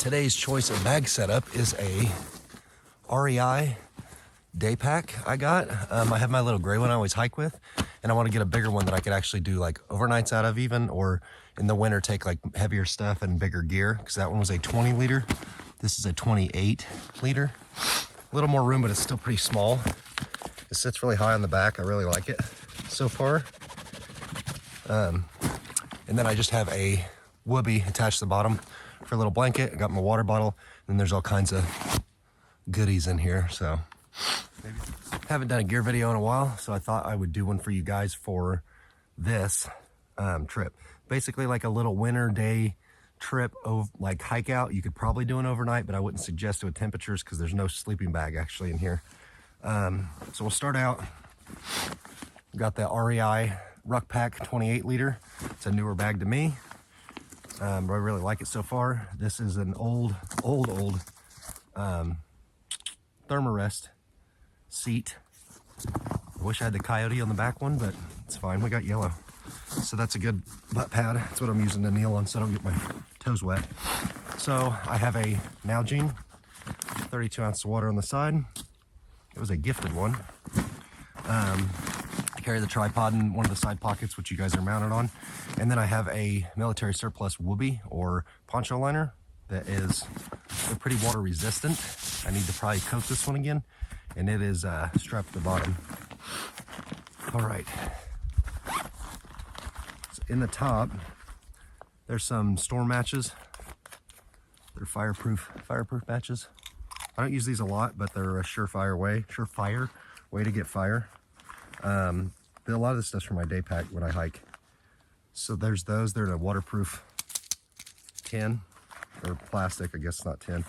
Today's choice of bag setup is a REI day pack I got. I have my little gray one I always hike with, and I want to get a bigger one that I could actually do like overnights out of even, or in the winter take like heavier stuff and bigger gear, because that one was a 20 liter. This is a 28 liter. A little more room, but it's still pretty small. It sits really high on the back. I really like it so far. And then I just have a whoopee attached to the bottom for a little blanket. I got my water bottle, and there's all kinds of goodies in here. So maybe haven't done a gear video in a while, so I thought I would do one for you guys for this trip. Basically like a little winter day trip of like hike out. You could probably do an overnight, but I wouldn't suggest it with temperatures because there's no sleeping bag actually in here. So we'll start out. We got the REI Ruck Pack 28 liter. It's a newer bag to me. I really like it so far. This is an old Thermarest seat. I wish I had the coyote on the back one, but it's fine. We got yellow. So that's a good butt pad. That's what I'm using to kneel on so I don't get my toes wet. So I have a Nalgene, 32 ounces of water on the side. It was a gifted one. I carry the tripod in one of the side pockets, which you guys are mounted on. And then I have a military surplus whoopee or poncho liner that is pretty water resistant. I need to probably coat this one again, and it is strapped at the bottom. All right. So in the top, there's some storm matches. They're fireproof matches. I don't use these a lot, but they're a surefire way to get fire. A lot of this stuff's for my day pack when I hike. So there's those. They're in a waterproof tin or plastic, I guess, not tin.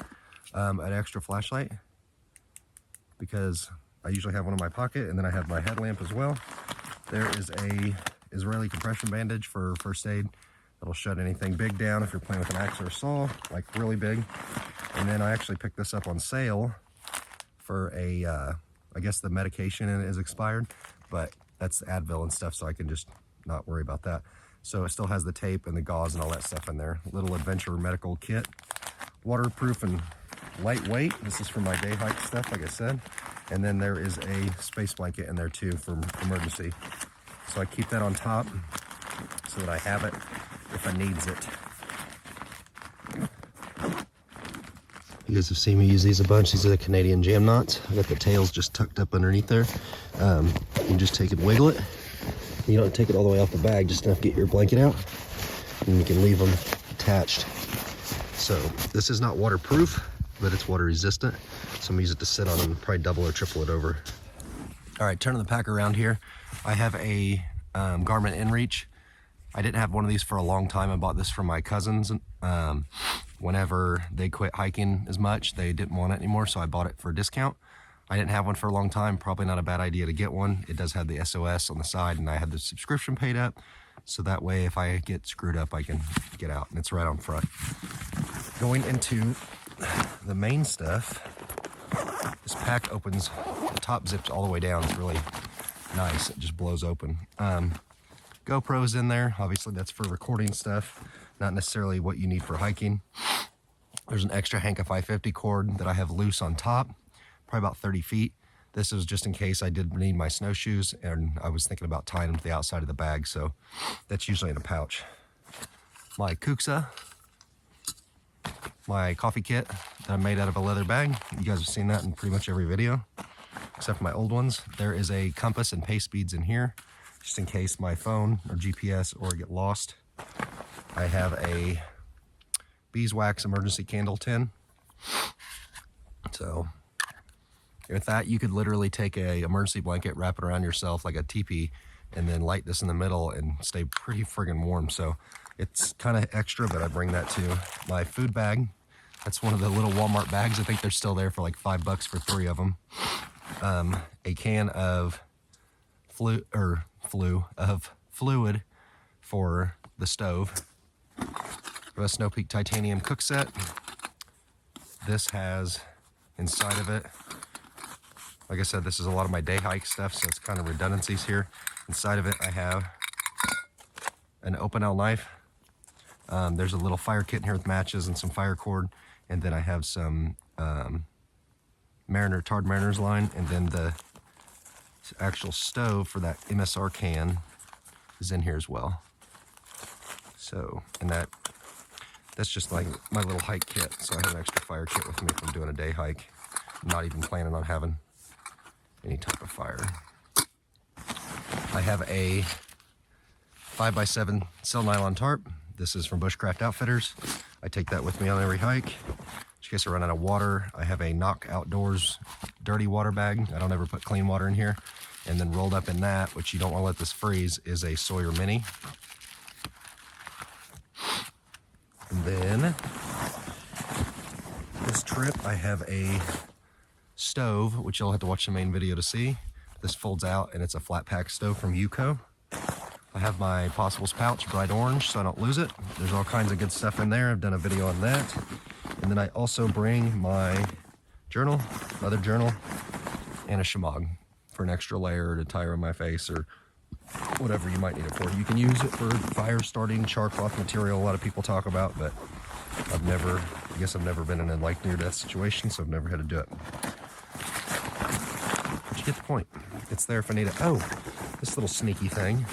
An extra flashlight because I usually have one in my pocket, and then I have my headlamp as well. There is a Israeli compression bandage for first aid that'll shut anything big down if you're playing with an axe or a saw, like really big. And then I actually picked this up on sale for I guess the medication in it is expired, but that's Advil and stuff, so I can just not worry about that. So it still has the tape and the gauze and all that stuff in there. Little adventure medical kit, waterproof and lightweight. This is for my day hike stuff, like I said. And then there is a space blanket in there too for emergency. So I keep that on top so that I have it if I needs it. You guys have seen me use these a bunch. These are the Canadian jam knots. I got the tails just tucked up underneath there. You just take it and wiggle it. You don't take it all the way off the bag, just enough to get your blanket out, and you can leave them attached. So this is not waterproof, but it's water resistant. So I'm gonna use it to sit on and probably double or triple it over. All right, turning the pack around here. I have a Garmin InReach. I didn't have one of these for a long time. I bought this from my cousins. Whenever they quit hiking as much, they didn't want it anymore, so I bought it for a discount. I didn't have one for a long time. Probably not a bad idea to get one. It does have the SOS on the side, and I had the subscription paid up, so that way if I get screwed up, I can get out, and it's right on front. Going into the main stuff, this pack opens, the top zips all the way down. It's really nice. It just blows open. GoPro's in there. Obviously that's for recording stuff, not necessarily what you need for hiking. There's an extra Hanka 550 cord that I have loose on top, probably about 30 feet. This is just in case I did need my snowshoes, and I was thinking about tying them to the outside of the bag, so that's usually in a pouch. My Kuksa, my coffee kit that I made out of a leather bag. You guys have seen that in pretty much every video, except for my old ones. There is a compass and pace beads in here, just in case my phone or GPS or get lost. I have a beeswax emergency candle tin. So with that, you could literally take a emergency blanket, wrap it around yourself like a teepee, and then light this in the middle and stay pretty friggin' warm. So it's kind of extra, but I bring that too. My food bag, that's one of the little Walmart bags. I think they're still there for like $5 for 3 of them. A can of fluid for the stove. A Snow Peak titanium cook set. This has inside of it, like I said, this is a lot of my day hike stuff, so it's kind of redundancies here. Inside of it, I have an Opinel knife. There's a little fire kit in here with matches and some fire cord, And then I have some tarred Mariner's line, and then the actual stove for that MSR can is in here as well. So, and that's just like my little hike kit. So I have an extra fire kit with me if I'm doing a day hike. I'm not even planning on having any type of fire. I have a 5x7 cell nylon tarp. This is from Bushcraft Outfitters. I take that with me on every hike. In case I run out of water, I have a Knock Outdoors dirty water bag. I don't ever put clean water in here. And then rolled up in that, which you don't want to let this freeze, is a Sawyer Mini. And then this trip, I have a stove, which you'll have to watch the main video to see. This folds out, and it's a flat pack stove from Yuko. I have my Possibles pouch, bright orange, so I don't lose it. There's all kinds of good stuff in there. I've done a video on that. And then I also bring my journal, leather journal, and a shemagh for an extra layer to tie around my face or whatever you might need it for. You can use it for fire starting, char cloth material, a lot of people talk about, but I guess I've never been in a like near-death situation, so I've never had to do it. But you get the point. It's there if I need it. Oh, this little sneaky thing.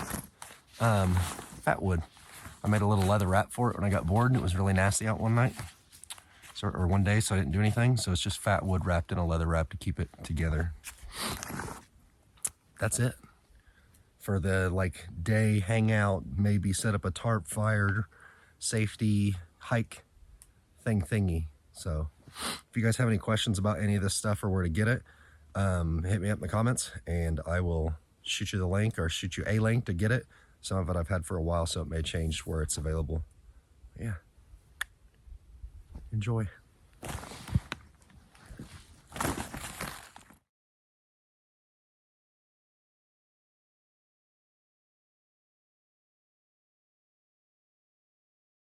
Fat wood. I made a little leather wrap for it when I got bored, and it was really nasty out one night. Or one day, so I didn't do anything. So it's just fat wood wrapped in a leather wrap to keep it together. That's it. For the like day hangout, maybe set up a tarp fire, safety, hike thingy. So if you guys have any questions about any of this stuff or where to get it, hit me up in the comments and I will shoot you the link or shoot you a link to get it. Some of it I've had for a while, so it may change where it's available. Yeah. Enjoy.